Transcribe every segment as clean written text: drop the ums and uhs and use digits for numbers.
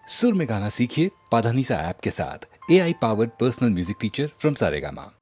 सुर में गाना सीखिए पाधानीसा ऐप के साथ। AI powered personal music teacher from Saregama.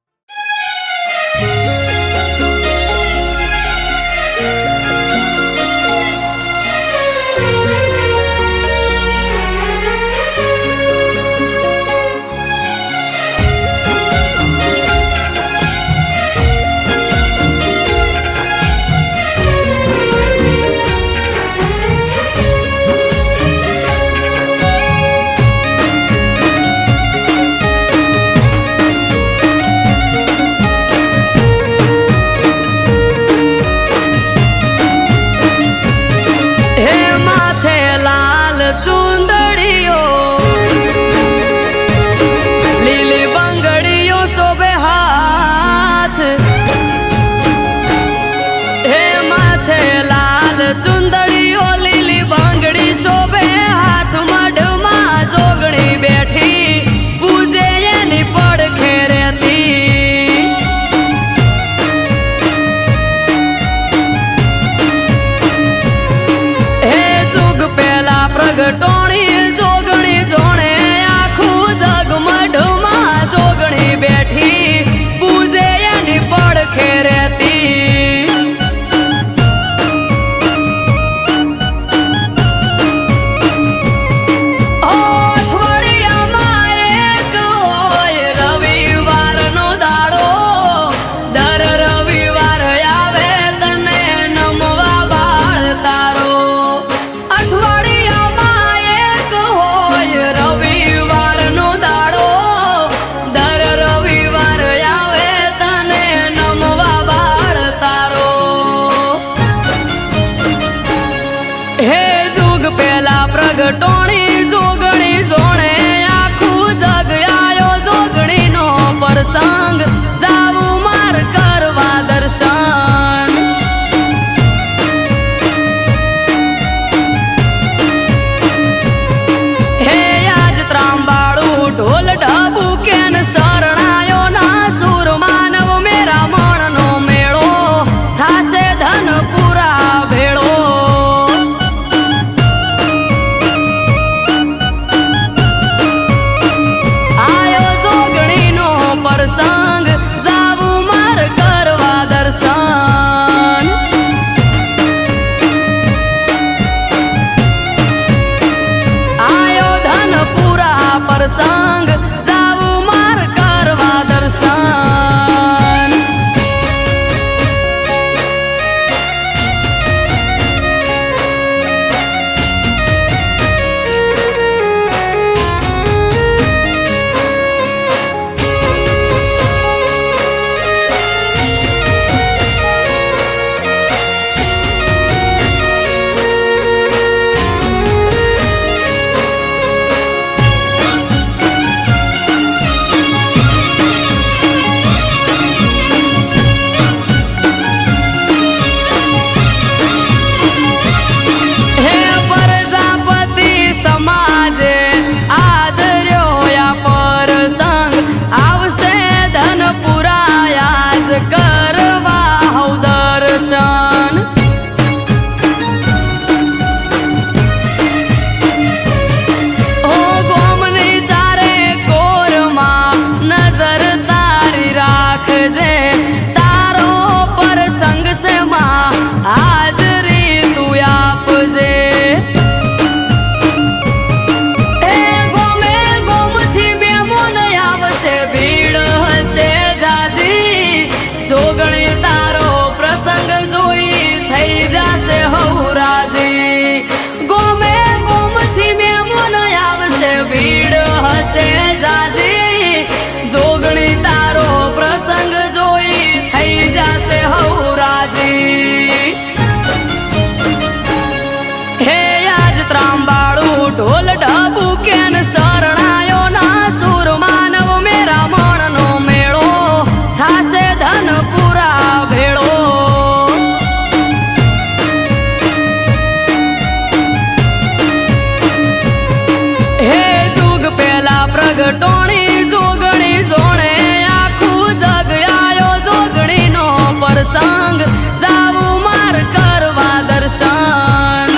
चुंदड़ियो लीली बांगड़ी शोभे हाथ मढ़मा जोगणी बैठी पूजे यानी पड़खे रहती। हे जुग पहला प्रगटोणी जोगणी जोणे आखू जग मढ़मा जोगणी बैठी पूजे यानी पड़खे रहती। प्रगटोणी जोगणी जोणे आखू जग आयो जोगणी नो प्रसंग जाऊ मार करवा दर्शन। हे आज त्रांबाळू ढोल ढबू केन शरणायो ना सुर मानव मेरा मन नो मेळो थासे धन पूरा भेळो। संग जाऊ मार करवा दर्शन। आयो धन पूरा प्रसंग जाऊ मार करवा दर्शन। करवा हौ दर्शन। ओ गोमनी चारे कोरमा नजर तारी राख जे तारो प्रसंग से मां हाजरी तू आप जे। गोमे गोम थी बेमोन आवशे भीड़ हसे जाजी जोगणी तारो प्रसंग जोई थई जाशे हौराजी। गोमे गोम थी मेमोन आवशे भीड़ हसे जाजी जोगणी तारो प्रसंग जोई थई जाशे हौराजी। हे आज त्रांबाळू ढोल ढबू केन शरणायो ना सुर मानव मेरा मन नो मेळो थासे धन पूरा भेळो। हे जुग पहला प्रगटोणी जोगणी जोणे आखू जग आयो जोगणी नो प्रसंग जाऊ मार करवा दर्शन।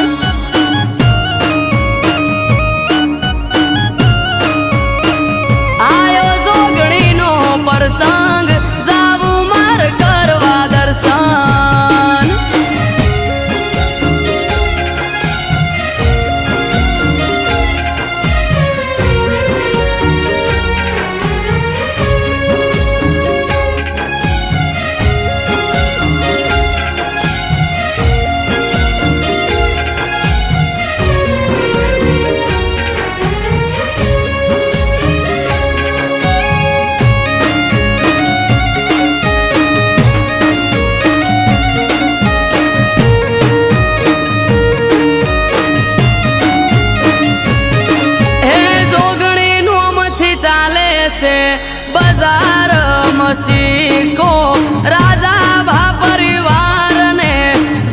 છે બજાર મસીકો રાજા ભા પરિવારને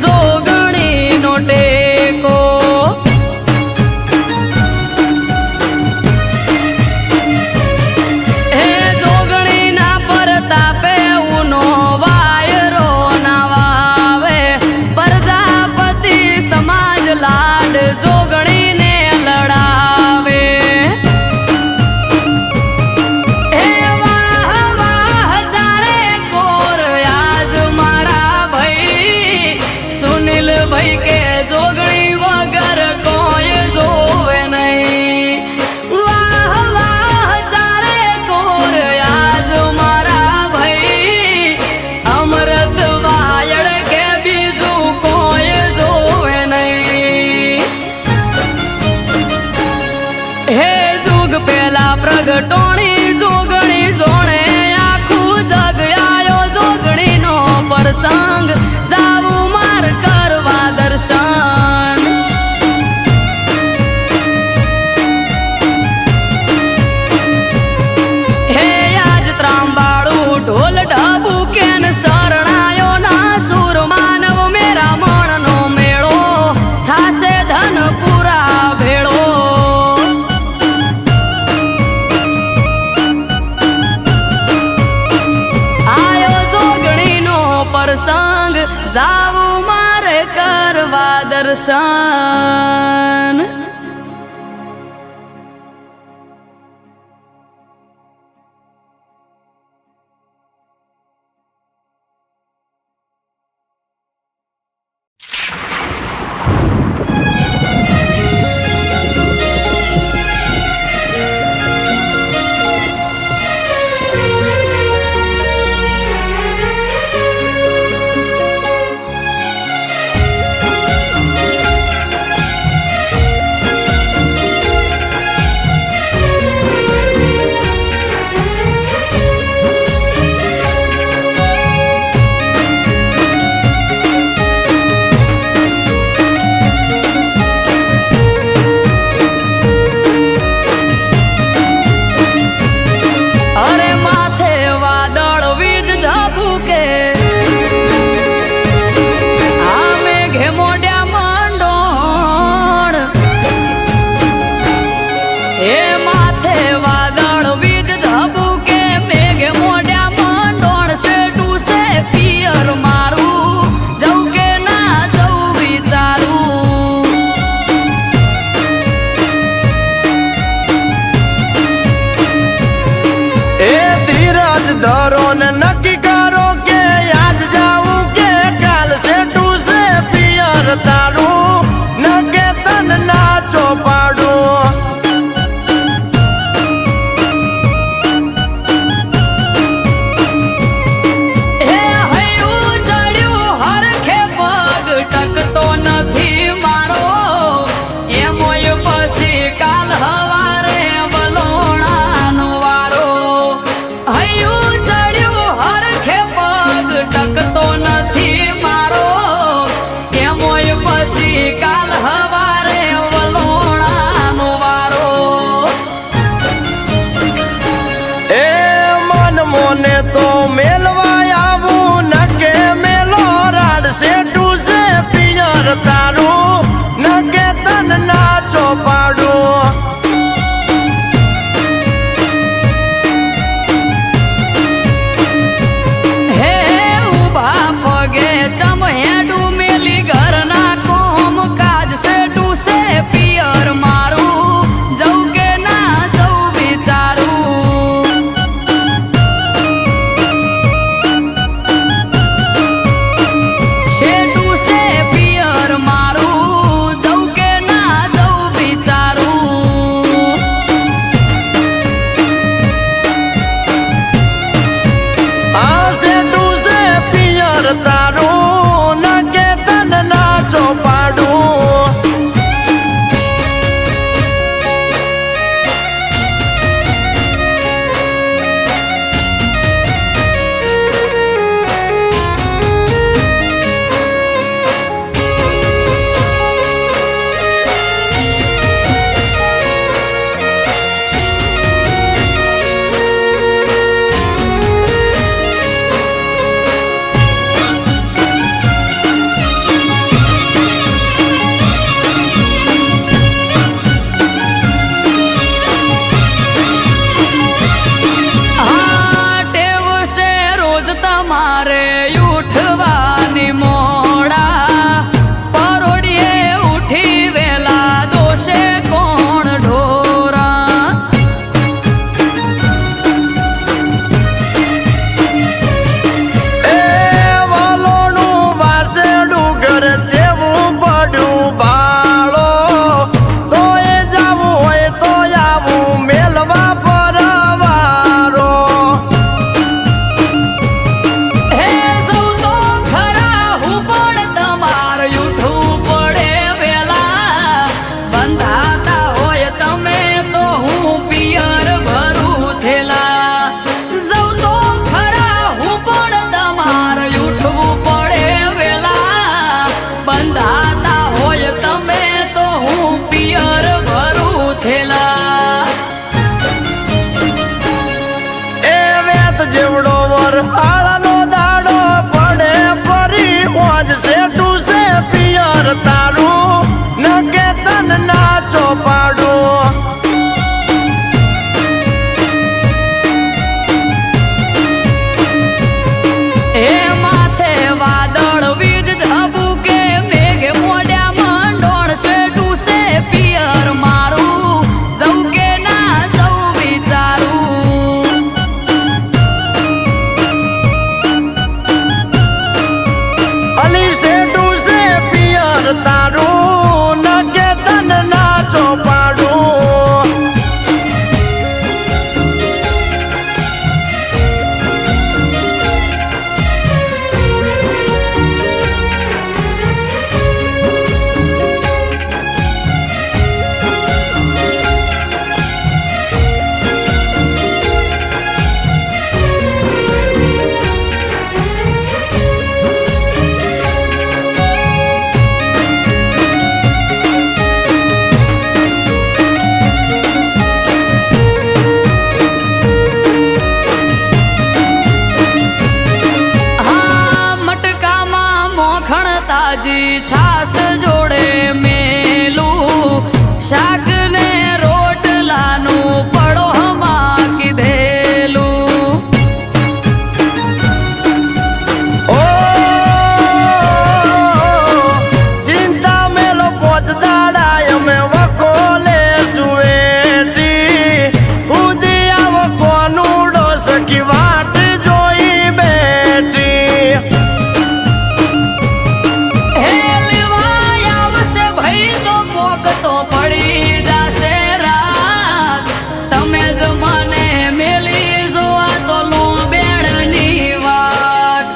જોગણીનો ટેકો હે જોગણીના પરતાપે ઉનો વાયરો ના વાવે પ્રજાપતિ સમાજ લાડ જોગણીને લડાવે હે વાહ વાહ ચારે કોર આજ મારા ભાઈ સુનિલ ભાઈ કે જોગણી વગર કોઈ જોવે નહીં વાહ વાહ ચારે કોર આજ મારા ભાઈ અમૃત વાયડ કે બીજું કોઈ જોવે નહીં હે જુગ પેલા પ્રગટોણી જોગણી જોણે આખું જગ આયો જોગણીનો પ્રસંગ જાવું માર કરવા દર્શન હે આજ ત્રાંબાળું ઢોલ ઢબુ કેન શરણાયો ના સુર માનવ મેરા મણનો મેળો થાશે ધન પૂરા ભેળો આયો જોગણીનો પ્રસંગ જાવું મારે કરવા દર્શન અરે માથે વાદળ વીજ ધબુકે આ મેઘે મોઢ્યા મંડોળ એ માથે વાદળ વીજ ધબુકે મેઘે મોઢ્યા મંડોળ શેઠું છે પિયર મારું જવું કે ના જવું વિચારું એ ધીરજ ધરો ને નક્કી કરો કે આજ જાવું કે કાલ સેટું છે પિયર તારું ન કે તન ના ચોપાડું હે હૈયું ચડ્યું હરખે પગ ટકતો નથી મારો એમોય પછી કાલ હવારે વલોણાનો વારો હૈયું ચડ્યું શાકભાજી છાસ જોડે મેલું શાક ને રોટલાનું પડોમાં કીધેલું. ઓ ચિંતા મેલો પોચદાડા અમે વખોલે સુવેટી કુદી આવો કોનુડો સખી વાટ જોઈ બેઠી. હે લેવાય આવશે ભાઈ તો પોક તો પડી જાશે રાત. તમે જ મને મેલી જોવા તો લો બેડની વાત.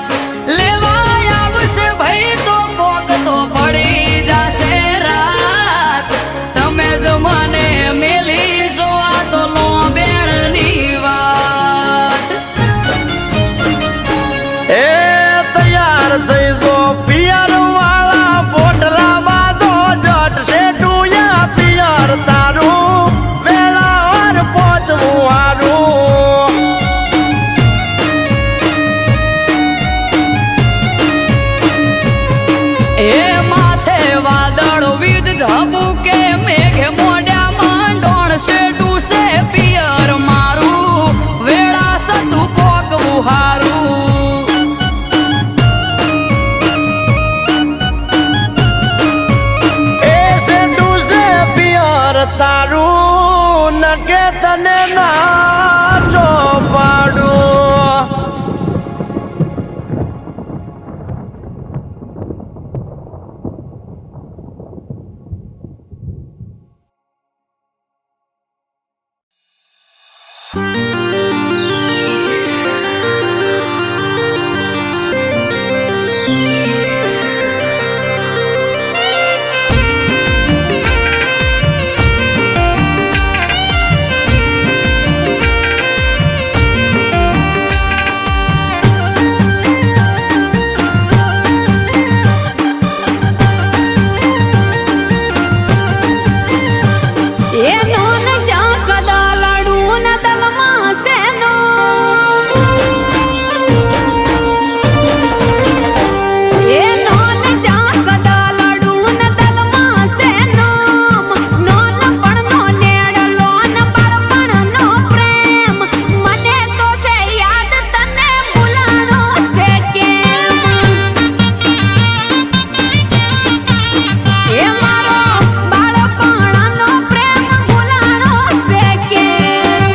લેવાય આવશે ભાઈ તો પોક તો પડી જાશે રાત. તમે જ મને મેલી જોવા તો લો બેડની વાત. એ તૈયાર થઈ જો પિયર વાળા પોટલા બાંધો જટ શેઠુયા પિયર તારું વેળાવાર પહોંચવું હારું. એ માથે વાદળ વિધ ધબુકે મેઘે મોઢા માંડોણ છે ડૂસે પિયર મારું વેળા સતું પોકવું હારું. એ શેઠું છે પિયર તારું નકે તને ના જો પાડું. એ નોન ચાકદા લાડુ ના તલમાં સેનો એ નોન ચાકદા લાડુ ના તલમાં સેનો નોન પણનો નેડલો ન બાળપણનો પ્રેમ મને તો છે યાદ તને ભૂલાણો છે કેમ એ મારો બાળપણનો પ્રેમ ભૂલાણો છે કેમ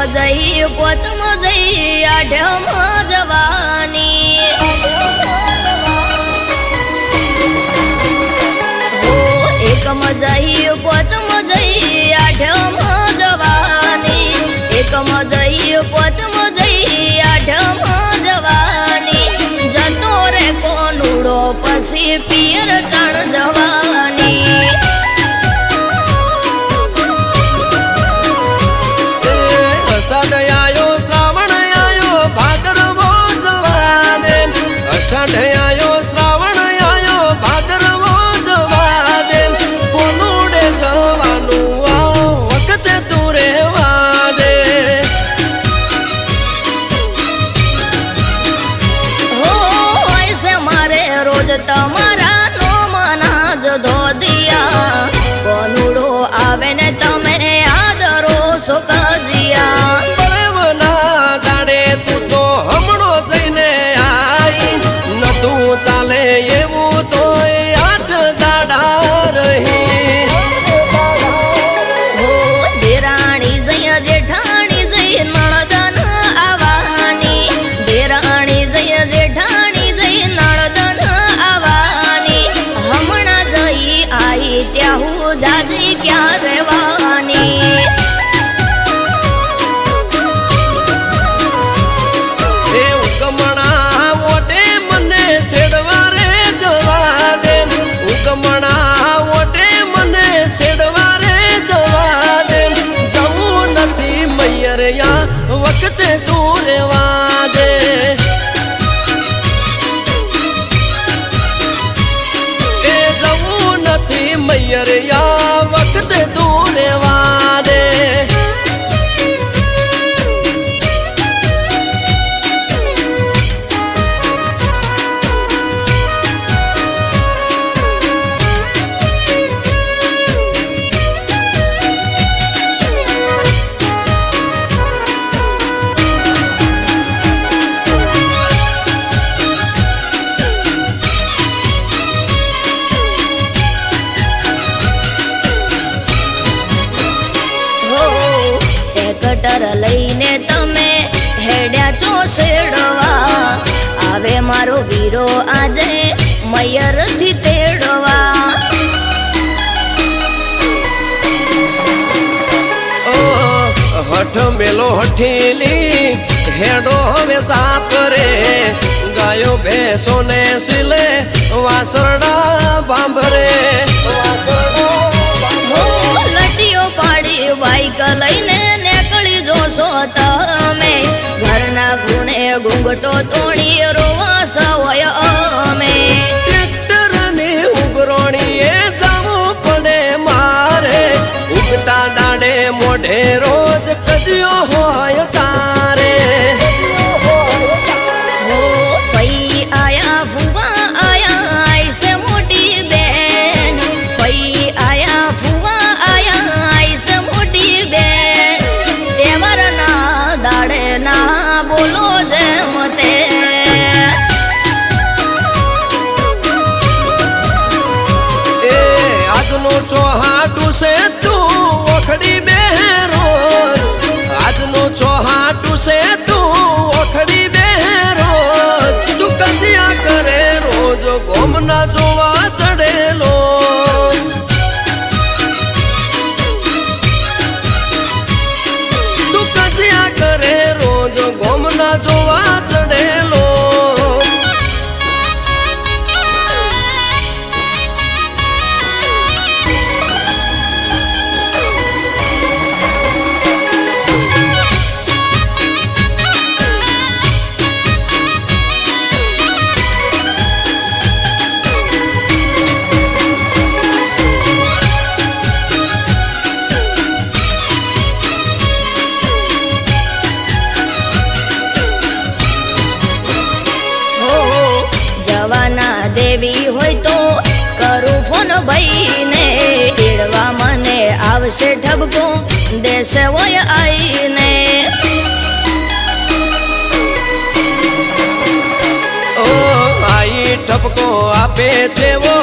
જઈ પોચમ જઈ આઠમ જવાની એકમ જઈ પોચમ જઈ આઠમ જવાની એકમ જઈ પોચમ જઈ આઠમ જવાની જતો રે કોનુડો પછી પિયર ચાણ જવાની અષાઢ આયો શ્રાવણ આયો ભાદરવો જવાને અષાઢ આયો શ્રાવણ આયો ભાદરવો જવાને કોનુડે જવાનું આ વખતે તું રેવા દે હો હોય છે મારે રોજ તમારા નો મના જ ધોદિયા કોનુડો આવે ને તમે આદરો સુખજિયા બળવના દાડે તું તો હમણો જઈને આઈ નતું ચાલે એવું તો 8 દાડા રહી હો દેરાણી જય જેઠાણી જય નળદન આવવાની દેરાણી જય જેઠાણી જય નળદન આવવાની હમણાં જઈ આઈ ત્યાં હું જાજી ક્યાં રહેવાની એ ઉગમણા મોટે મને છેડવા રે જવા દે ઉગમણા મોટે મને છેડવા રે જવા દે જવું નથી મૈયરિયા વખતે તું રેવા દે એ જવું નથી મૈયરિયા વખતે તું રેવા દે કટર લઈને તમે હેડ્યા છો શેડવા આવે મારો વીરો આજે મયર થી તેડવા હઠ મેલો હઠીલી હેડો હવે સાપ રે ગાયો ભેંસો ને સિલે વાસરડા બાંભરે હો લટીઓ પાડી બાઈક લઈને નીકળી જોશો તમે ઘરના ગુણે ઘૂંઘટો તોડી રોવા સવય અમે ટ્રેક્ટર ને ઉગરોણી એ જવું પડે મારે ઉગતા દાડે મોઢે રોજ કજ્યો હોય તારે હો પઈ આયા ફુવા આયા આઈસે મોટી બેન પઈ આયા ફુવા આયા આઈસે મોટી બેન તેવરના દાડે ના બોલો જેમ તે એ આજનો ચોહાટું છે તું ઓખડી બેરો આજનો ચોહાટું છે તું ઓખડી બેરો તું કજિયા કરે રોજ ગોમના જોવા ચડેલો તું કજિયા કરે રોજ ગોમના જોવા ચડેલો દેવી હોય તો કરું ફોન ભાઈને તેડવા મને આવશે ઠબકો દેશે હોય આઈને ઓ આઈ ઠપકો આપે છે વો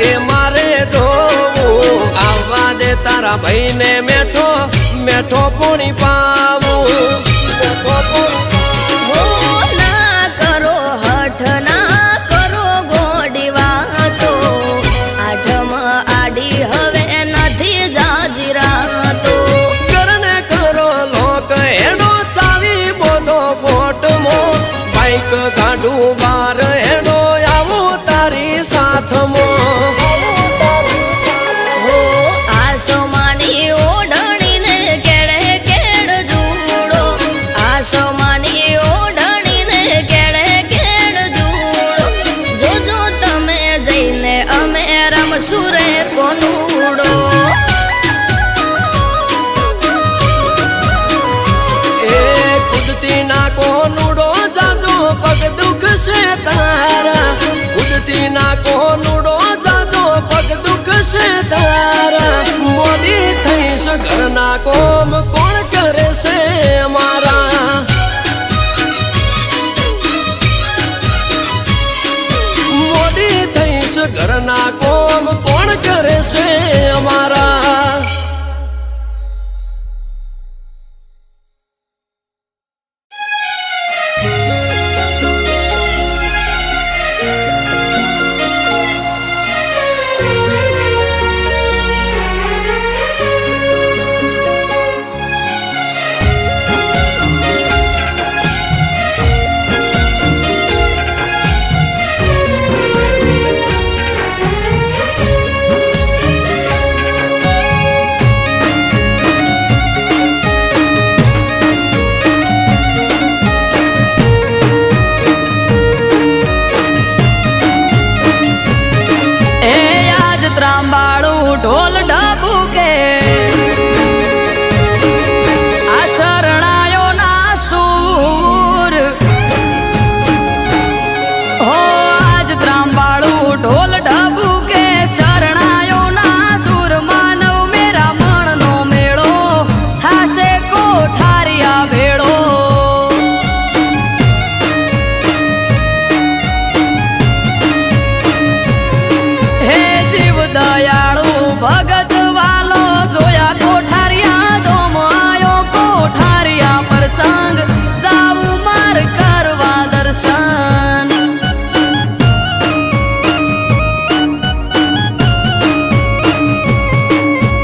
એ મારે જોવું આવવા દે તારા ભાઈને મેઠો મેઠો પૂણી પાવું છે તારા ઉડતી ના કોનુડો જાજો પગ દુખ છે તારા મોદી થઈશ ઘરના કોમ કોણ કરે છે અમારા મોદી થઈશ ઘરના કોમ કોણ કરે છે અમારા ઢોલ ઢબુકે આ શરણાયો ના સૂર હો આજ ત્રાંબાળું ઢોલ ઢબુકે શરણાયો ના સૂર માનવ મેરા મણનો મેળો હાસે કોઠારિયા ભેળો હે જીવ દયાળુ ભગત વાલો જોયા કોઠારિયા દોમ આયો કોઠારિયા પ્રસંગ જાવું માર કરવા દર્શન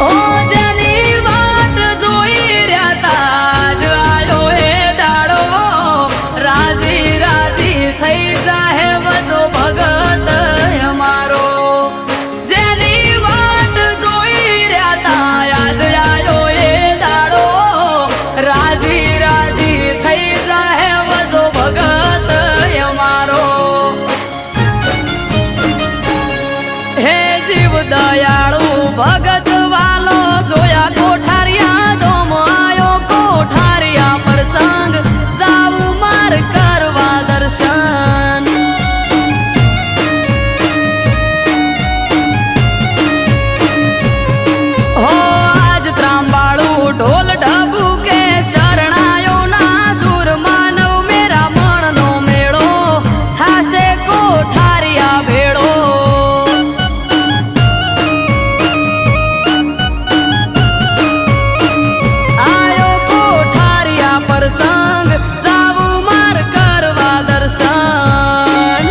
ઓ જેની વાત જોઈ રહ્યા તાજ આયો એ દાડો રાજી રાજી થઈ જાહે વજો ભગત અમારો દયાળુ ભગત વાલો જોયા કોઠારિયા દોમ આયો કોઠારિયા પ્રસંગ જાવું માર કરવા દર્શન હો આજ ત્રાંબાળું ઢોલ ઢબુકે શરણાયો ના સૂર માનવ મેરા મણનો મેળો હાસે કોઠારિયા ભેળો પ્રસંગ જાવું માર કરવા દર્શન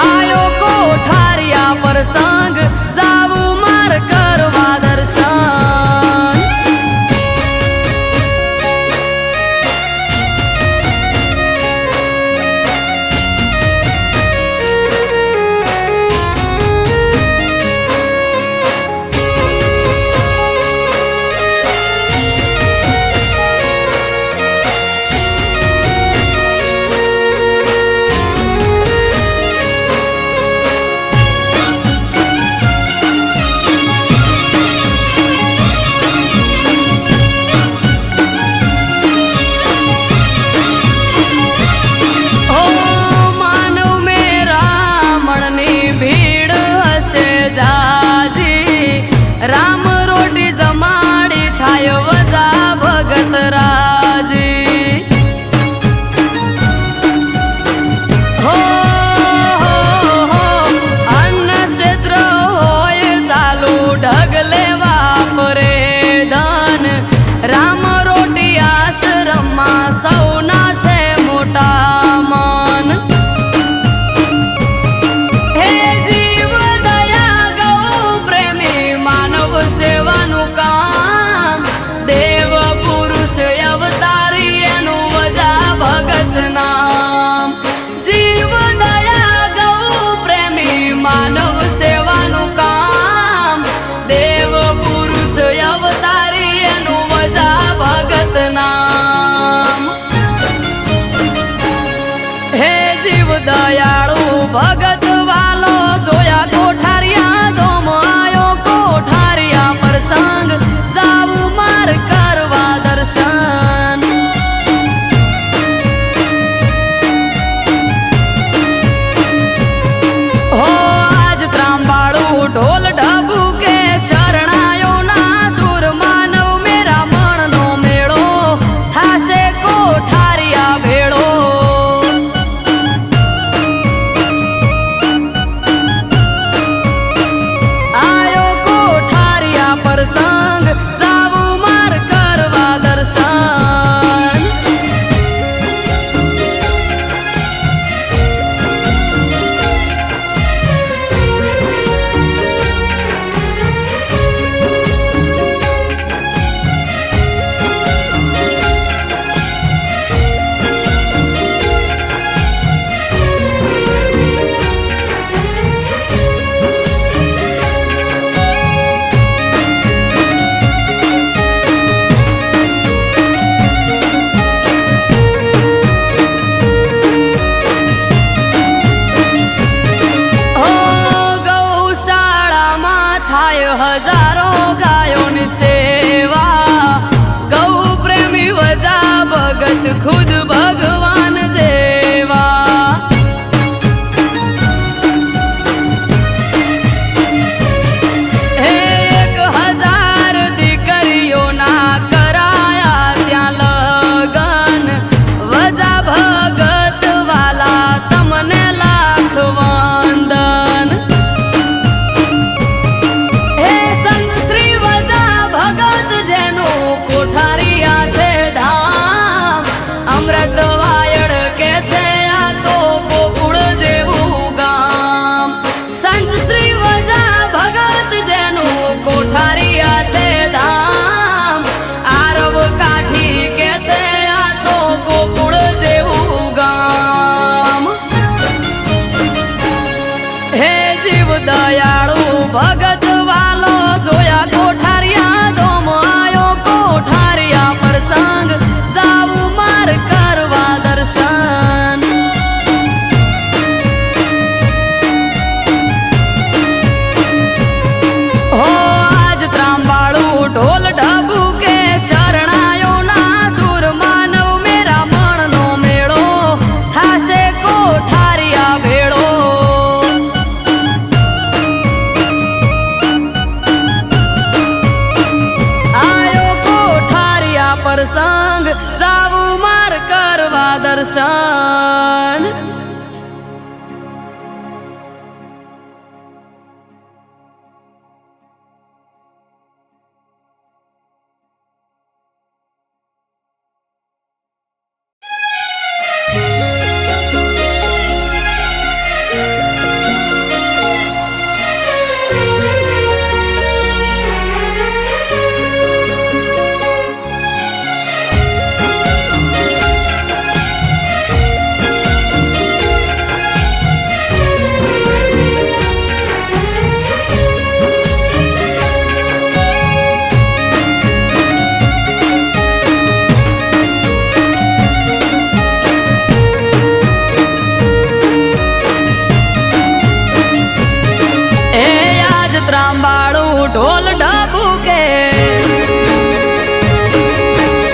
આયો કોઠારિયા પ્રસંગ જાવું માર કરવા દર્શન દયાળુ ભગત વાલો જોયા કોઠારિયા ધોમ આયો કોઠારિયા પ્રસંગ જાવું માર કરવા દર્શન હો આજ ત્રાંબાળું ઢોલ ઢબુ કે શરણાયો ના સુર માનવ મેરા મણનો મેળો થાશે કોઠારિયા ભેળો આયો કોઠારિયા પ્રસંગ જાવું માર કરવા દર્શન ત્રાંબાળું ઢોલ ઢબુ કે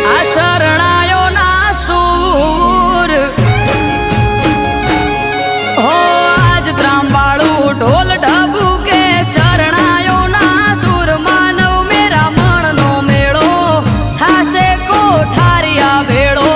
આ શરણાયો ના સૂર હો આજ ત્રાંબાળું ઢોલ ઢબુ કે શરણાયો ના સૂર માનવ મેરા મણનો મેળો થાશે કોઠારિયા ભેળો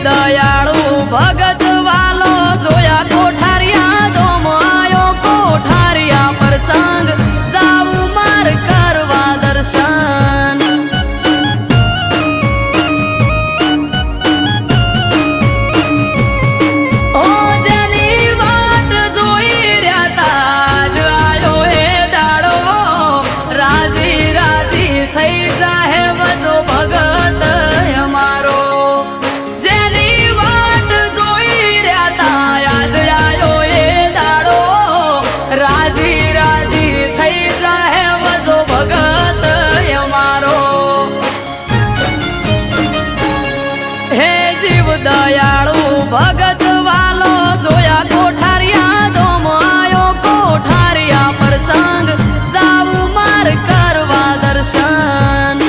દયાળુ ભગત વાલો જોયા કોઠારિયા ધોમ આયો કોઠારિયા પ્રસંગ જાવું માર કરવા દર્શન ઓ જેની વાટ જોઈ રહ્યા તા જ આયો એ દાડો રાજી રાજી થઈ જાહે વજો ભગત અમારો રાજી રાજી થઈ જાહે વજો ભગત અમારો હે જીવ દયાળુ ભગત વાલો જોયા કોઠારિયા ધોમ આયો કોઠારિયા પ્રસંગ જાવું માર કરવા દર્શન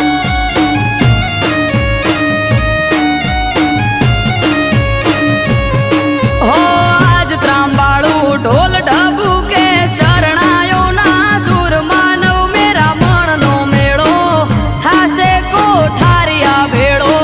હો આજ ત્રાંબાળું ઢોલ ઢબુ કે શરણાયો ના સુર માનવ મેરા મણનો મેળો થાશે કોઠારિયા ભેળો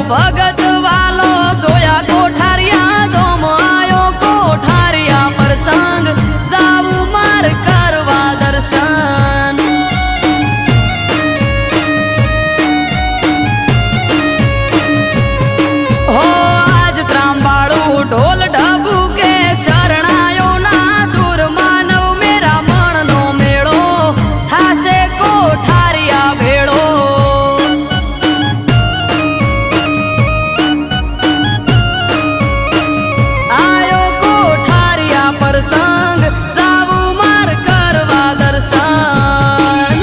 ભગત વાલો જોયા કોઠારિયા ધોમ આયો કોઠારિયા પ્રસંગ જાવું માર કરવા દર્શન હો આજ ત્રાંબાળું ઢોલ ઢબુ કે શરણાયો ના સુર માનવ મેરા મણનો મેળો થાશે કોઠારિયા ભેળો આયો કોઠારિયા પ્રસંગ જાવું માર કરવા દર્શન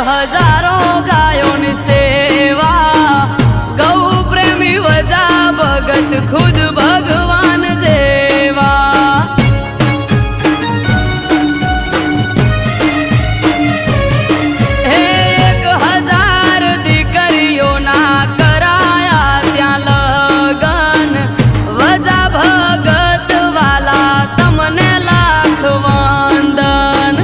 હજારો ગાયોની સેવા ગૌ પ્રેમી વજા ભગત ખુદ ભગવાન જેવા હે 1000 દીકરીઓના કરાયા ત્યાં લગન વજા ભગત વાલા તમને લાખ વંદન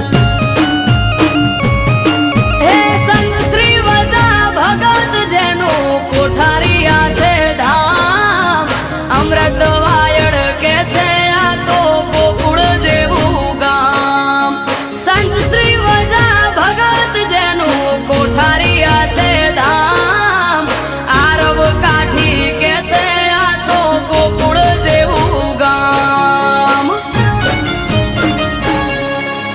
કોઠારિયા છે ધામ અમૃત વાયડ કે છે આ તો ગોકુળ જેવું ગામ સંત શ્રી વજા ભગત જેનું કોઠારિયા છે ધામ આરવ કાઠી કે છે આ તો ગોકુળ જેવું ગામ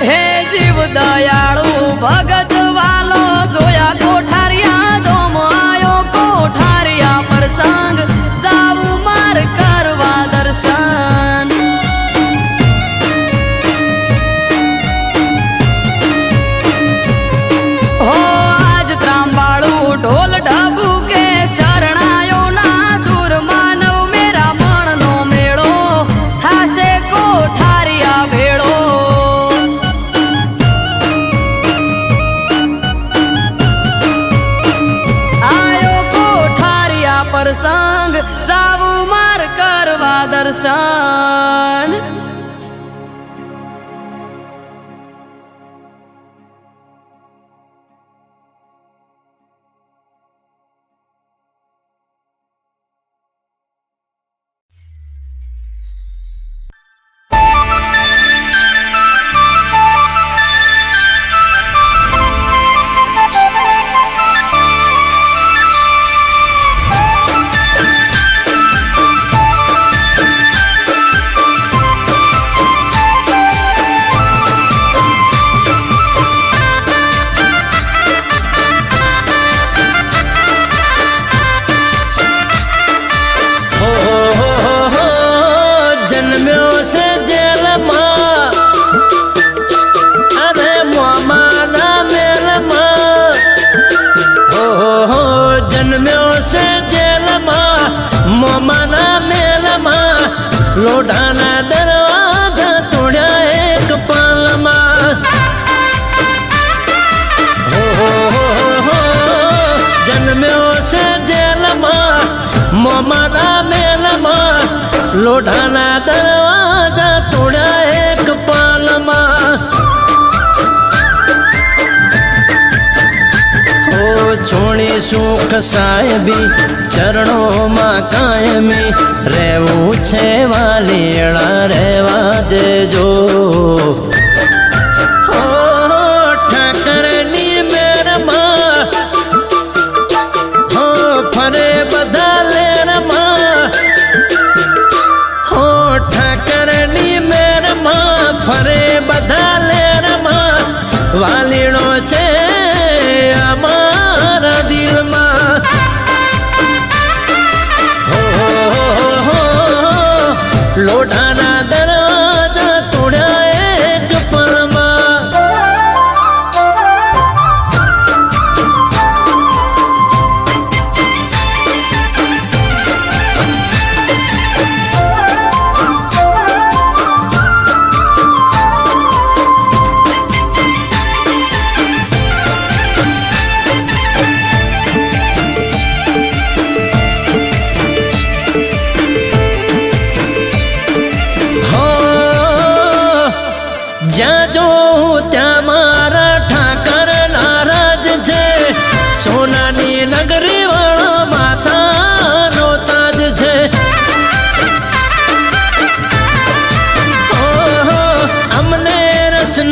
હે જીવ દયાળુ ભગત વાલો જોયા કોઠારિયા ધોમ આયો કોઠારિયા પ્રસંગ જાવું માર કરવા દર્શન હો આજ ત્રાંબાળું ઢોલ ઢબુ કે શરણાયો ના સુર માનવ મેરા મણનો મેળો થાશે કોઠારિયા ભેળો પ્રસંગ જાવું માર કરવા દર્શન લોઢાના દરવાજા તોડ્યા એક પાલમાં જન્મ્યો છે જેલમાં મોમાના મેલમાં લોઢાના દરવાજા તોડ્યા એક પાલમાં છોડી સુખ સાહેબી ચરણોમાં કાયમી રહેવું છે વાલીડા રહેવા દેજો ઠાકરની મેરમાં ફરે બધા લેરમાં ઠાકરની મેરમાં ફરે બધા લેરમાં વાલીડો છે અમારા દિલમાં લોઢાના દરવાજા તોડ્યા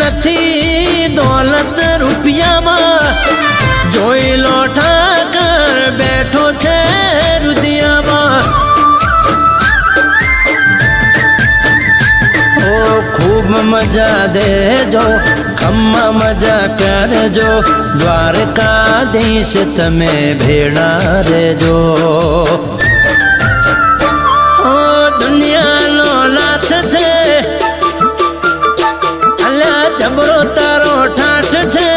નથી દોલત રૂપિયામાં, જોઈ લો ઠાકર બેઠો છે રુદિયામાં. ઓ ખૂબ મજા દેજો, ખમ્મા મજા કરજો, દ્વારકાધીશ તમે ભેળા રેજો. ઓ દુનિયાનો નાથ છે, અલ્યા જબરો તારો ઠાઠ છે.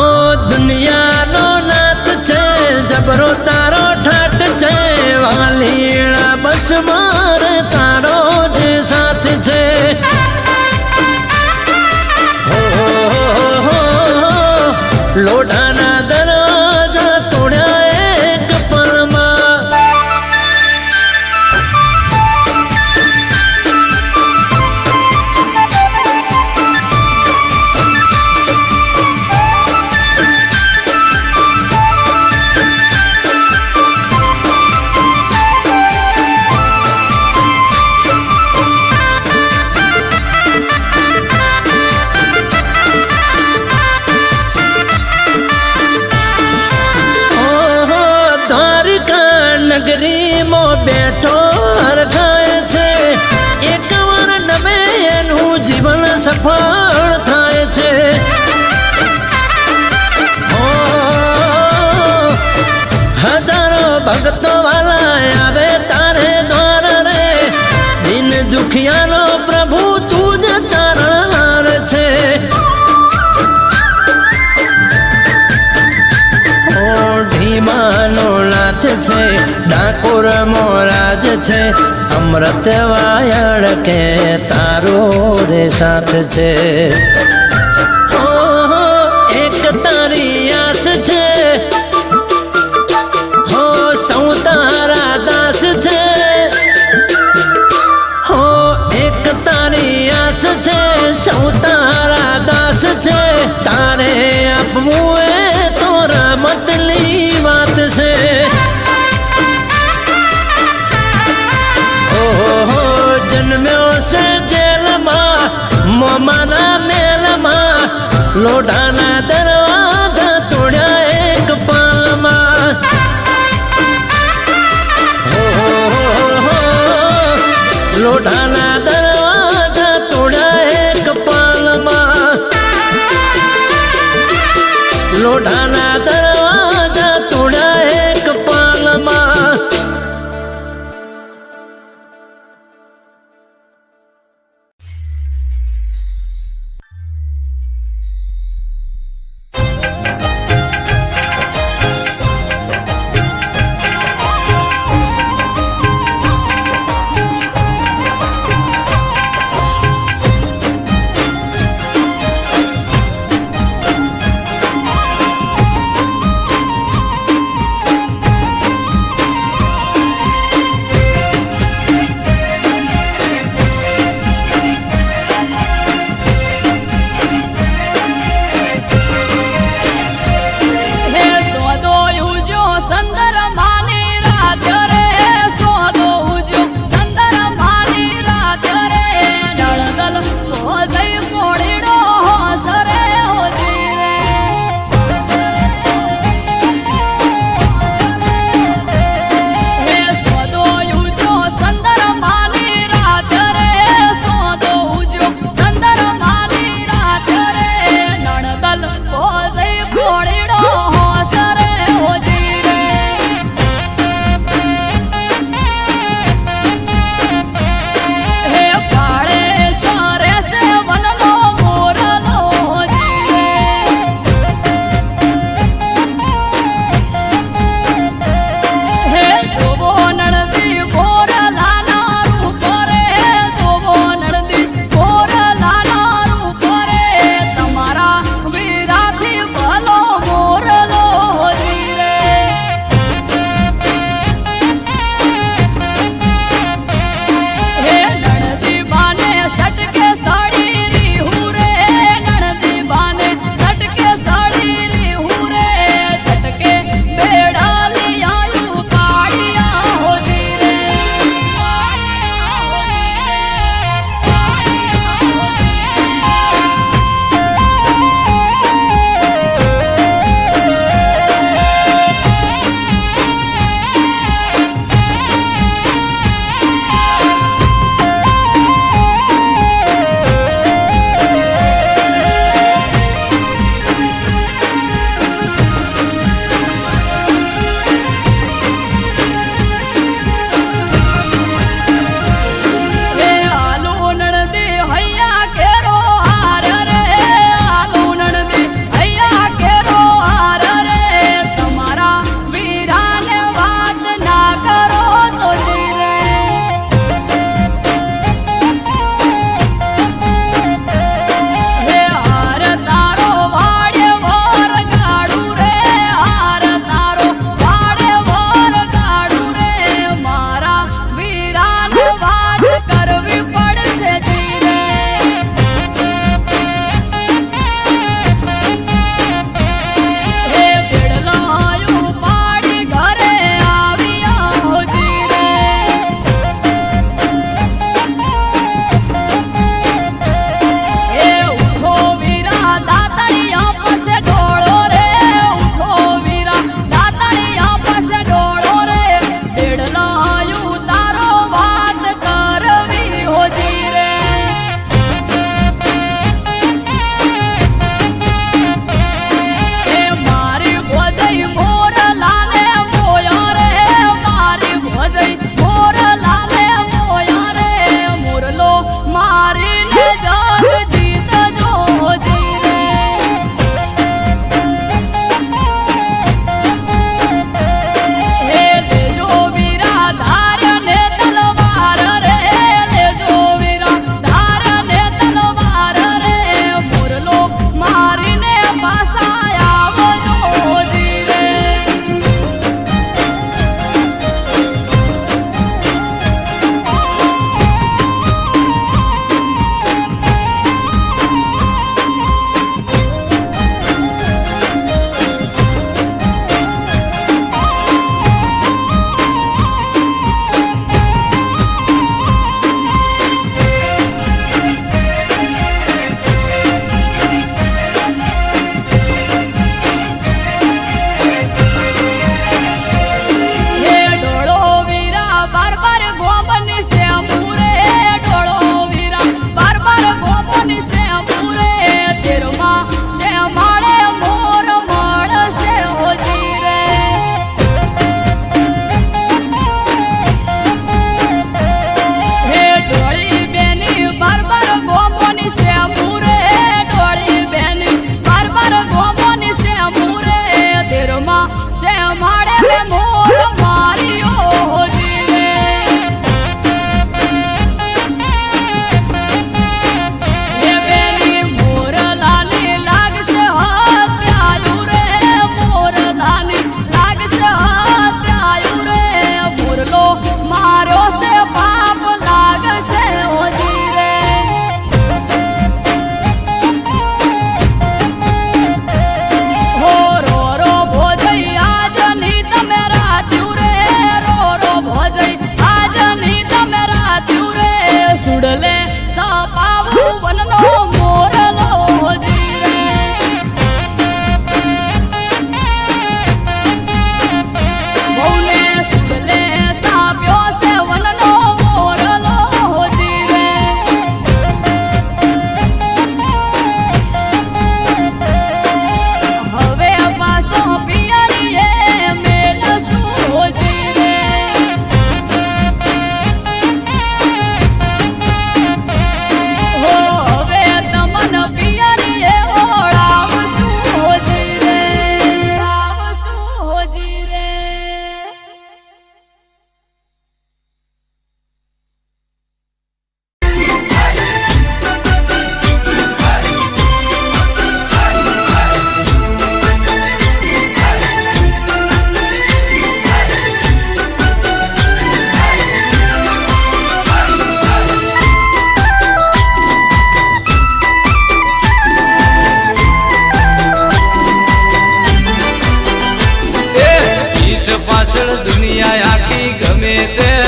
ઓ દુનિયાનો નાથ છે, જબરો તારો ઠાઠ છે. વાલીણા બસ માર તારો જ સાથ છે. લોઢાના દરવાજા તોડ્યા એક પળમાં. નગરીમાં બેઠો હરખાય છે, એક વાર નવે એનું જીવન સફળ થાય છે. હજારો ભક્તો વાલા આવે તારે દ્વાર રે, દિન દુખિયાનો પ્રભુ તું જ તારણહાર છે. ઢીમાનો નાથ છે, ડાકોર મોરાજ છે, અમૃત વાયળ કે તારો રે સાથ છે. એક તારી આસ છે, હો સૌ તારા દાસ છે. હો એક તારી આસ છે, સૌ તારા દાસ છે. તારે આપવું એ તો રમતની વાત છે. ઓહો જન્મ્યો છે જેલમાં, મોમાના મેલમાં, લોઢાના દરવાજા તોડ્યા એક પાલમાં. લોઢાના દરવાજા તોડ્યા એક પાલમાં. લોઢાના દરવાજા તોડ્યા એક પાલમાં.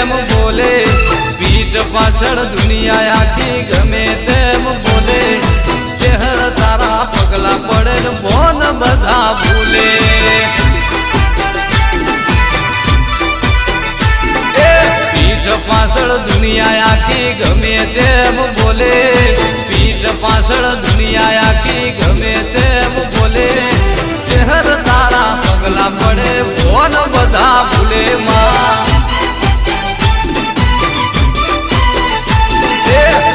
તેમ બોલે, પીઠ પાછળ દુનિયા આખી ગમે તેમ બોલે, ચહેર તારા પગલા પડે ને બોન બધા ભૂલે. પીઠ પાછળ દુનિયા આખી ગમે તેમ બોલે, પીઠ પાછળ દુનિયા આખી ગમે તેમ બોલે, ચહેર તારા પગલા પડે બોન બધા ભૂલે. માં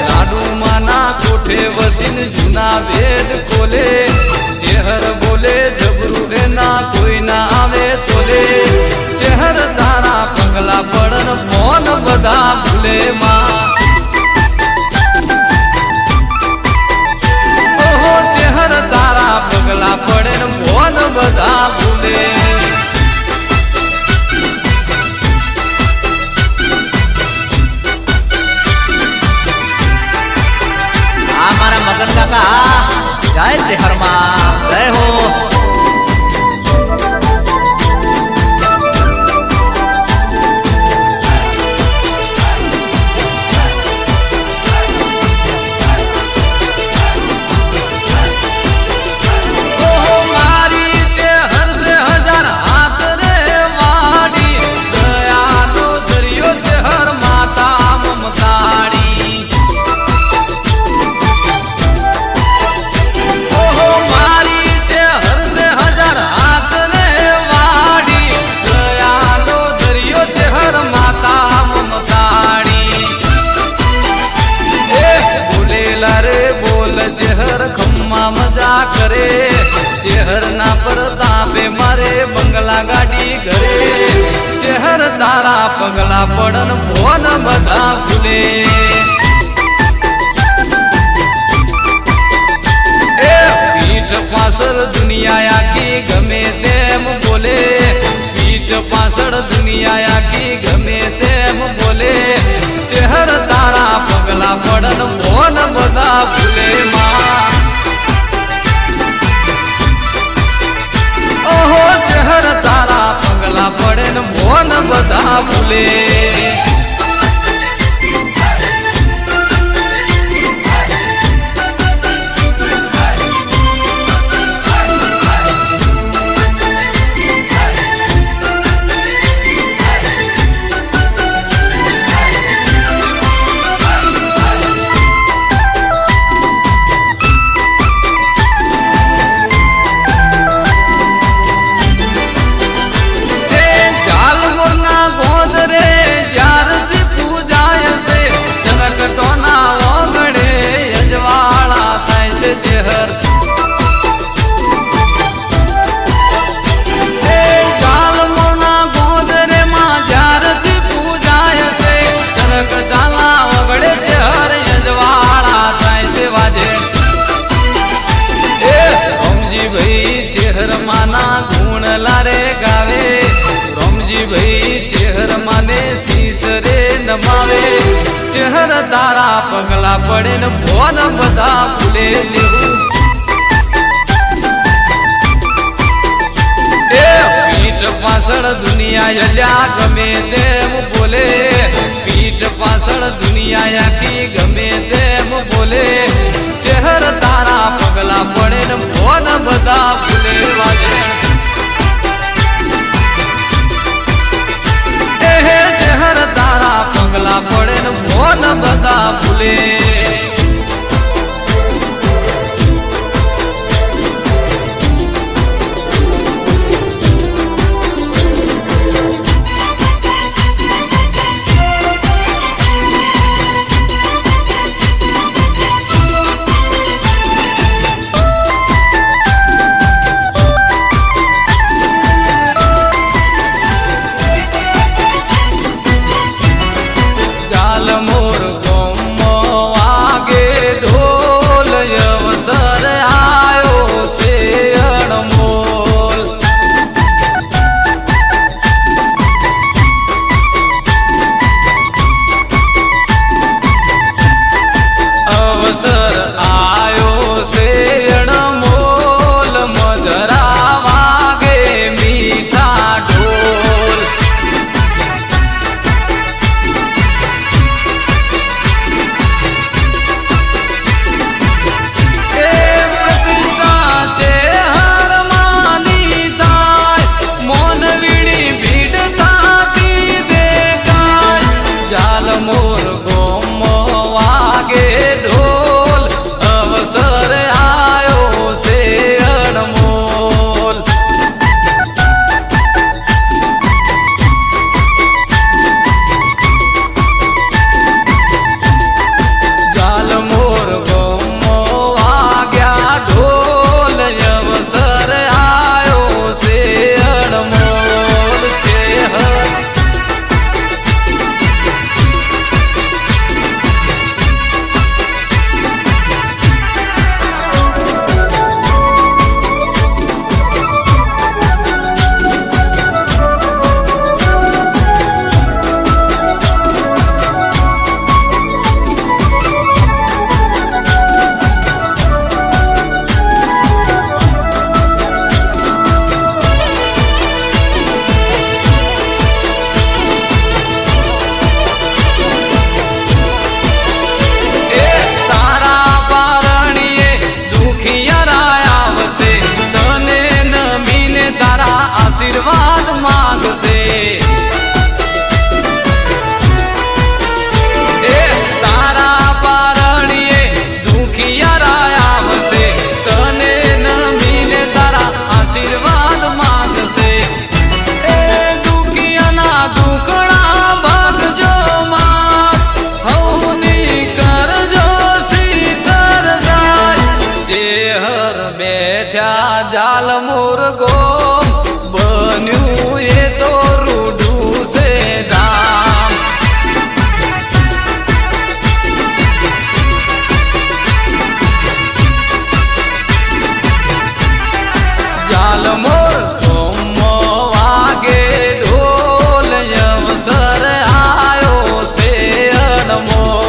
લાડુમાના કોઠે વસીને જૂના વેદ ખોલે, ચહેર બોલે જબરું એના કોઈ ના આવે તોલે, ચહેર તારા પગલા પડન મોન બધા ભૂલે. માં ઓહો ચહેર તારા પગલા પડે ને મોન બધા ભૂલે. મારા મગન કાકા જય શહેરમાં જય હો. મજા કરે ચહેર ના પ્રતાપે મારે બંગલા ગાડી ઘરે, ચહેર તારા પગલા પડન ભોન બધા ભૂલે. પીઠ પાછળ દુનિયા આખી ગમે તેમ બોલે, પીઠ પાછળ દુનિયા આખી ગમે તેમ બોલે, ચહેર તારા પગલા પડન ભોન બધા ભૂલે. માં ઓહો ચહેર તારા પગલા પડે ને મોન બધા ભૂલે. ચહેરમાના ગુણ લારે ગાવે, રમજીભાઈ ચહેરમાને શીશ રે નમાવે, ચહેર તારા પગલા પડે ને ભોન બધા ભૂલે. પીઠ પાછળ દુનિયા અલ્યા ગમે તેમ બોલે, પીઠ પાછળ દુનિયા આખી ગમે તેમ બોલે, ચહેર તારા પગલા પડે ને ભોન બધા ભૂલે. ચહેર તારા પગલા પડે ને ભોન બધા ભૂલે. મોર ગોમ વાગે ઢોલ અવસર આયો છે અણમોલ જાલ મોર ગોમ વાગ્યા ઢોલ અવસર આયો છે અણમોલ છે આશીર્વાદ માંગશે એ તારા પારણીએ દુખિયારા આવશે તને નમીને તારા આશીર્વાદ માંગશે એ દુખિયાના દુખડા ભાગજો માં હવની કરજો સીતર જાય જે હર બેઠા જાલ મુરગો બન્યું એ તો રૂડું છે ધામ જાલ મોર ગોમ વાગે ઢોલ અવસર આયો છે અણમોલ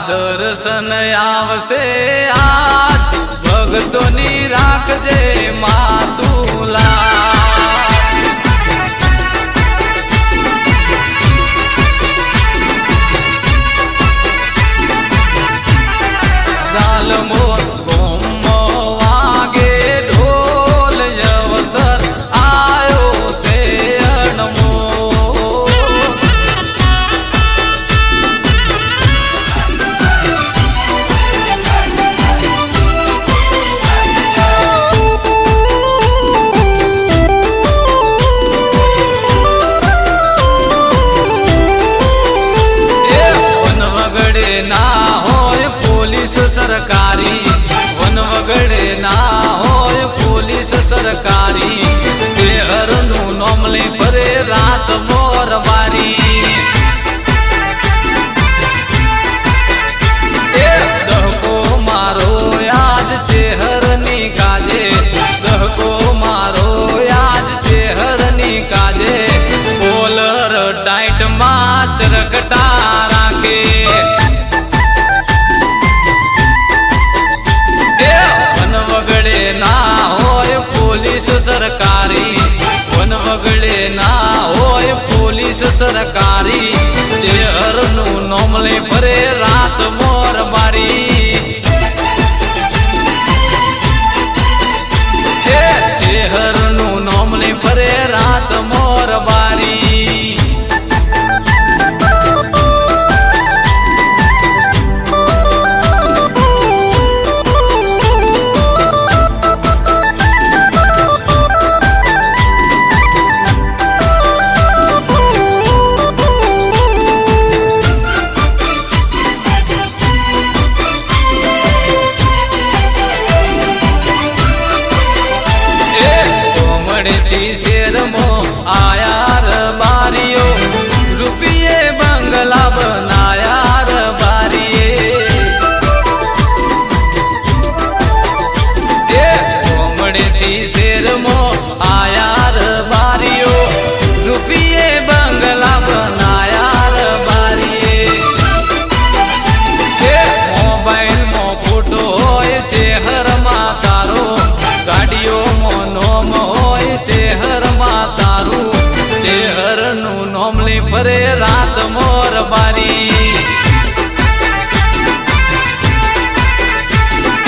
દર્શન આવશે આજ ભક્તોની રાખજે માતુલા જાલ મોર ગોમ વાગે ઢોલ અવસર આયો છે અણમોલ સરકારી વન વગડે ના હોય પોલીસ સરકારી શહેરનું નોમ લઈ ફરે રાત મોર વારી એ દહકો મારો યાદ ચેહરની કાજે દહકો મારો યાદ ચેહરની કાજે કોલર ટાઈટમાં ચરકટા રાખે ના હોય પોલીસ સરકારી વન વગડે ના હોય પોલીસ સરકારી શહેરનું નોમ લઈ ફરે રાત મોર મારી શહેરનું નોમ લઈ ફરે રાત મોર બારી આયાર બારીઓ રૂપિયે બંગલા બનાયાર બારીએ એ કોમડેથી શેરમાં આયાર બારીઓ રૂપિયે બંગલા બનાયાર બારીએ એ મોબાઈલમાં ફોટો હોય ચહેરમાં તારો ગાડીઓમાં નોમ હોય ચહેરમાં તારું ચહેરનું નોમ લે ફરે રાત મોર બારી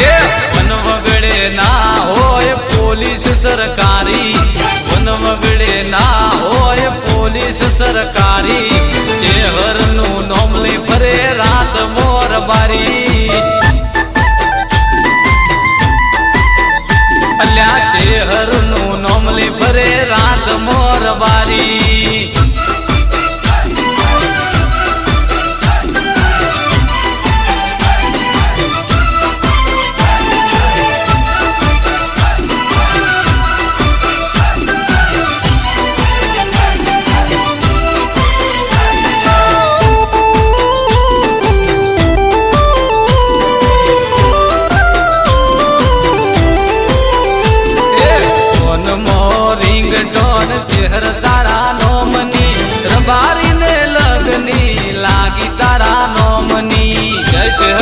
એ વન વગડે ના હોય પોલીસ સરકારી વન વગડે ના હોય પોલીસ સરકારી ચહેરનું નોમ લે ફરે રાત મોર બારી અલ્યા ચહેરનું નોમ લે ફરે રાત મોર બારી ચહેર તારા નોમની રબારીને લગની લાગી તારા નોમની જય ચહેર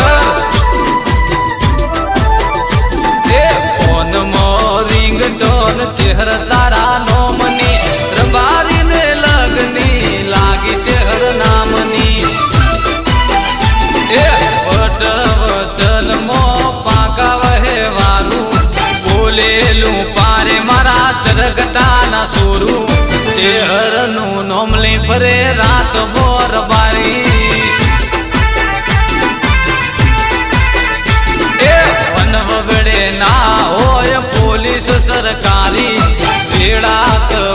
એ ફોન મો રિંગટોન ચહેર તારા નોમની રબારીને લગની લાગી ચહેર નામની એ વટ વચન મો પાકા વહેવાનું બોલેલું પારે મારા ચરગટાના સોરું ચહેરનું નોમ લે ફરે રાત મોર બારી એ વન વગડે ના હોય પોલીસ સરકારી વેળા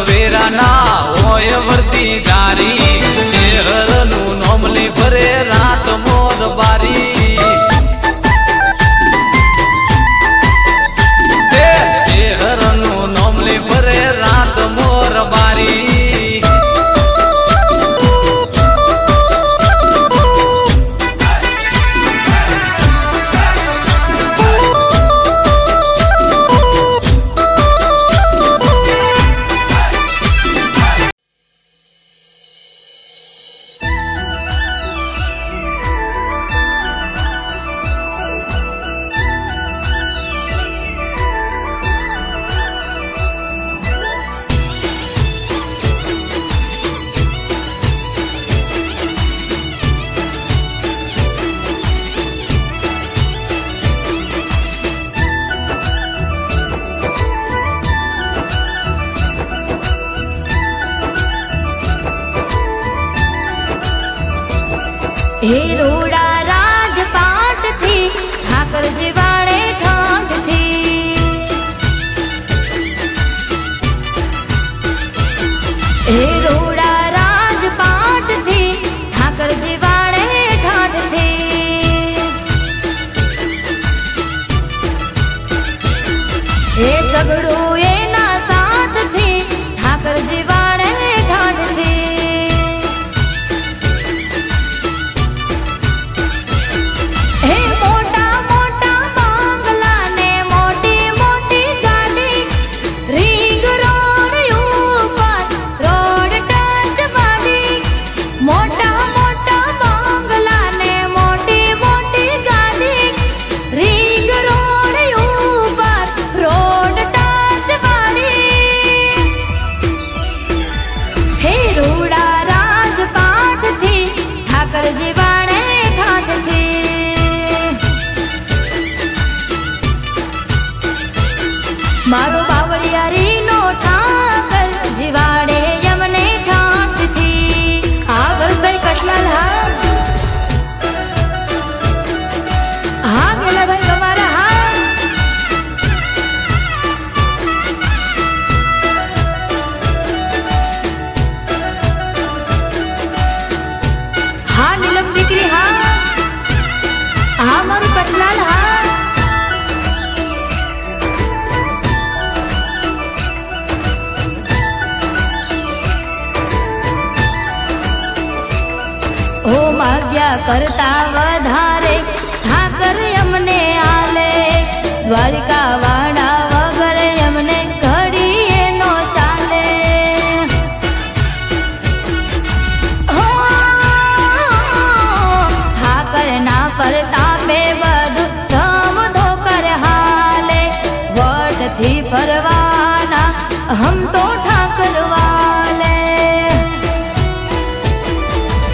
વેરા ના હોય વર્દીદારી ચહેરનું નોમ લે ફરે રાત મોર બારી ચહેરનું નોમ લે ફરે રાત મોર બારી હે રોડા રાજપાટ થી ઠાકર જીવાડે ઠાઠ થી હે રોડા રાજપાટ થી ઠાકર જીવાડે ઠાઠ થી હે સગડું એના સાથ થી ઠાકર જીવાડે ઠાઠ થી મારો બાવળિયારી નો ઠાકર જીવાડે યમને ઠાઠ થી આગળ ભાઈ કટલાલ હા ગેલા ભાઈ તમારા હા નીલમ દીકરી હા મારું કટલાલ હા કરતા વધારે ઠાકર અમને આલે. દ્વારિકા વાળા વગર અમને ઘડીએ નો ચાલે. હો ઠાકર ના પરતાપે બધું ધમ ધોકર હાલે. વટથી ફરવાના હમ તો ઠાકર વાલે.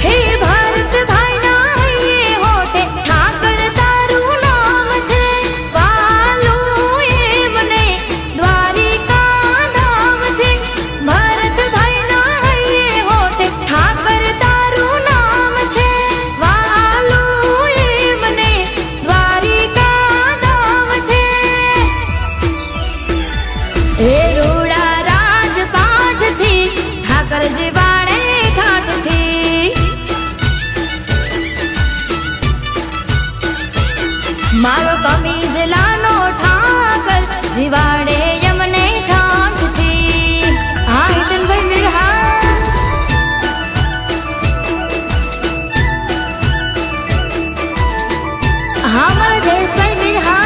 હે ભારત ભાઈના હૈયે હોઠે ઠાકર તારું નામ છે. વાલું એમને દ્વારિકા ધામ છે. ભારત ભાઈના હૈયે હોઠે ઠાકર તારું નામ છે. વાલું એમને દ્વારિકા ધામ છે. હે રૂડા રાજપાઠથી ઠાકરજી વાળે ઠાઠથી. મારો કમીજ લાનો ઠાકર જીવાડે યમને ઠાઠથી. હા હિતનભાઈ મીરહા. હા મારા જયેશભાઈ મીરહા.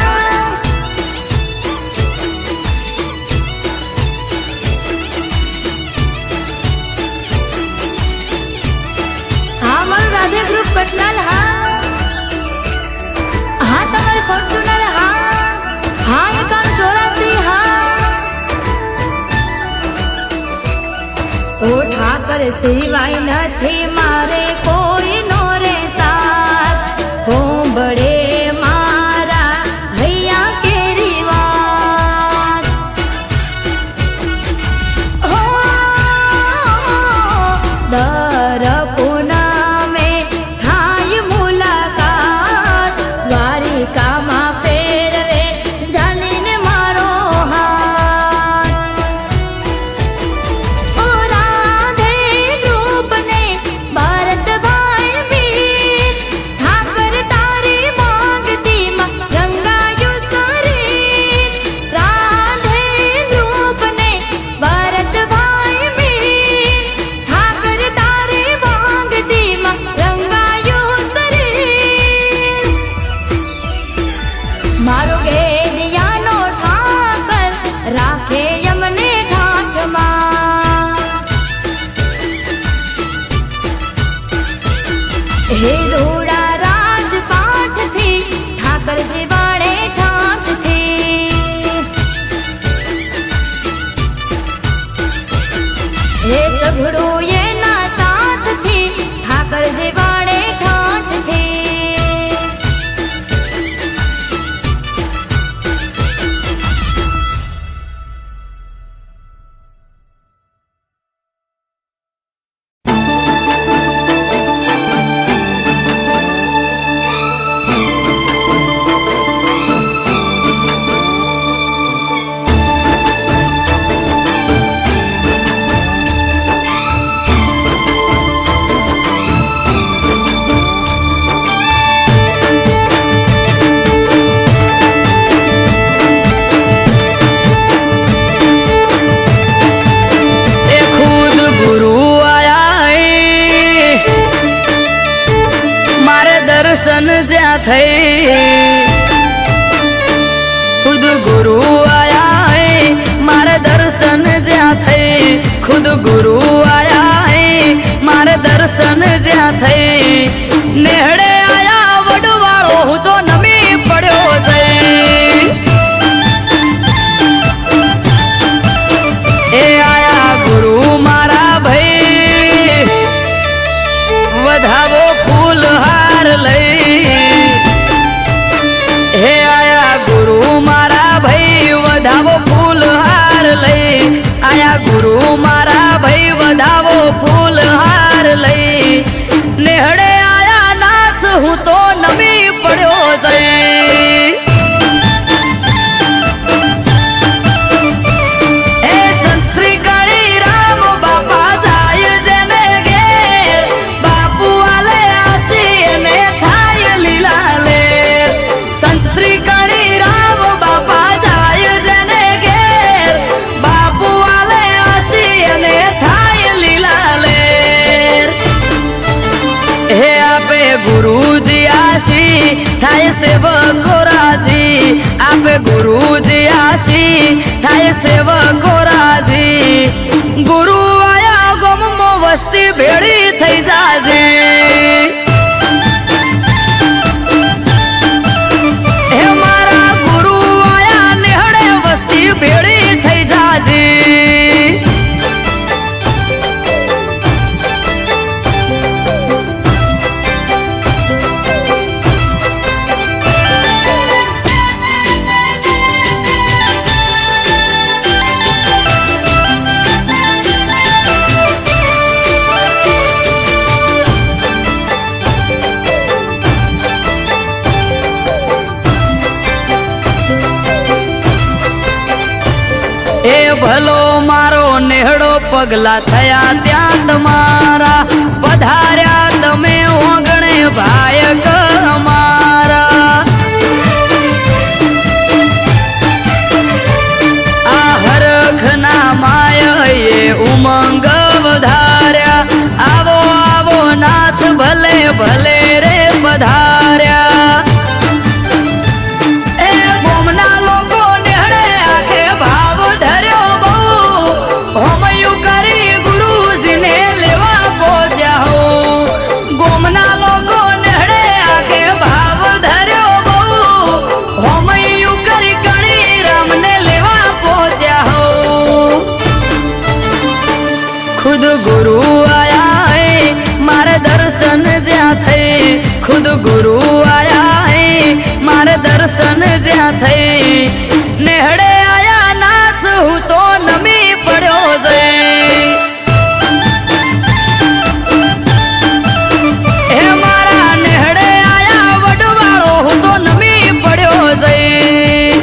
હા મારું રાધે ગ્રુપ કટલાલ. હા હા તમારે ફોર્ચ્યુનર. હા હા 5184. હા ઓ ઠાકર સિવાય નથી મારે કોઈ નો રે સાથ. હોંભળે મારા હૈયા કેરી વાત. હો દર પૂનમે થાય મુલાકાત. દ્વારિકામાં ફેરવે ઝાલીને મારો હાથ. ઓ રાધે ગ્રુપને ભરતભાઈ વીર ઠાકર તારી માંગતીમાં રંગાયું શરીર. રાધે ગ્રુપને ભરતભાઈ વીર ઠાકર તારી માંગતીમાં રંગાયું શરીર. મારો કેરિયાનો ઠાકર રાખે અમને ઠાઠમાં. હે રૂડા રાજપાઠથી ઠાકરજી વાળે ઠાઠથી. હે સઘળો એના સાથથી ઠાકરજી વાળે ઠાઠથી. એ ખુદ ગુરુ આયા હે મારે દર્શન જ્યાં થઈ. ખુદ ગુરુ આયા હે મારે દર્શન જ્યાં થઈ. ખુદ ગુરુ આયા હે મારે દર્શન જ્યાં થઈ. નેહડે આયા વડવાળો હું તો નમી પડ્યો જઈ. એ આયા ગુરુ મારા ભાઈ વધાવો ફૂલ હાર લઈ. હે આયા ગુરુ મારા ભાઈ વધાવો ફૂલ હાર લઈ. આયા ગુરુ મારા ભાઈ વધાવો ફૂલ હાર લઈ. નેહડે આયા નાથ હું તો નમી પડ્યો જઈ. એ સંત શ્રી કાળી રામ બાપા જાય જેને ઘેર. બાપુ આલે આસી એને થાય લીલા લેર. સંત શ્રી કાળી રામ બાપા જાય જેને ઘેર. બાપુ આલે આસી એને થાય લીલા ગુરુજી આશી થાય સેવકો રાજી ગુરુ આયા ગમમો વસ્તી ભેળી થઈ જાજે હે મારા ગુરુ આયા નેહડે વસ્તી ભેળી થઈ જાજે એ ભલો મારો નેહડો પગલા થયા ત્યાં તમારા પધાર્યા તમે ઓગણે ભાયક અમારા આ હરખના માય એ ઉમંગ વધાર્યા આવો આવો નાથ ભલે ભલે રે પધાર્યા એ ગોમના લોકો નેહડે આખે ભાવ ધર્યો બહુ હોમયું કરી ગુરુજીને લેવા પહોંચ્યા હો ગોમના લોકો નેહડે આખે ભાવ ધર્યો બહુ હોમયું કરી કણી રામને લેવા પહોંચ્યા હો ખુદ ગુરુ આયા હે મારે દર્શન જ્યાં થઈ ખુદ ગુરુ આયા હે મારે દર્શન જ્યાં થઈ નેહડે આયા નાથ હું તો નમી પડ્યો જઈ હે મારા નેહડે આયા વડવાળો હું તો નમી પડ્યો જઈ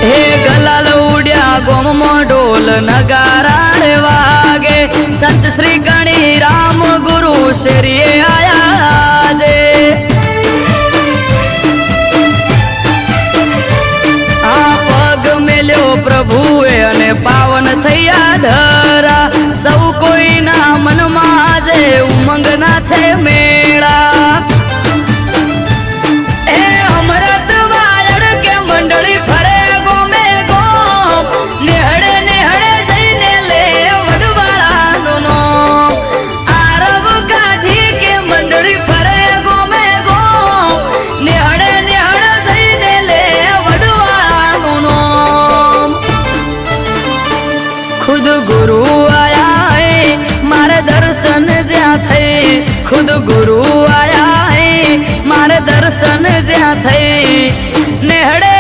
હે ગલાલ ઉડ્યા ગોમમાં ઢોલ નગારા રે વાગે સંત શ્રી ગણી રામ ગુરુ શેરીએ આયા જે આ પગ મેલ્યો પ્રભુએ અને પાવન થયા ધરા સૌ કોઈના મનમાં આજે ઉમંગના છે મેળા એ અમૃત વાયડ કે મંડળી ફરે ગોમે ગોમ નેહડે નેહડે જઈને લે વડવાળાનો નામ આરવ કાઢી કે મંડળી ફરે ગોમે ગોમ નેહડે નેહડે જઈને લે વડવાળાનો નામ ખુદ ગુરુ આયા હે મારે દર્શન જ્યાં થઈ ખુદ ગુરુ આયા હે મારે દર્શન જ્યાં થઈ નેહડે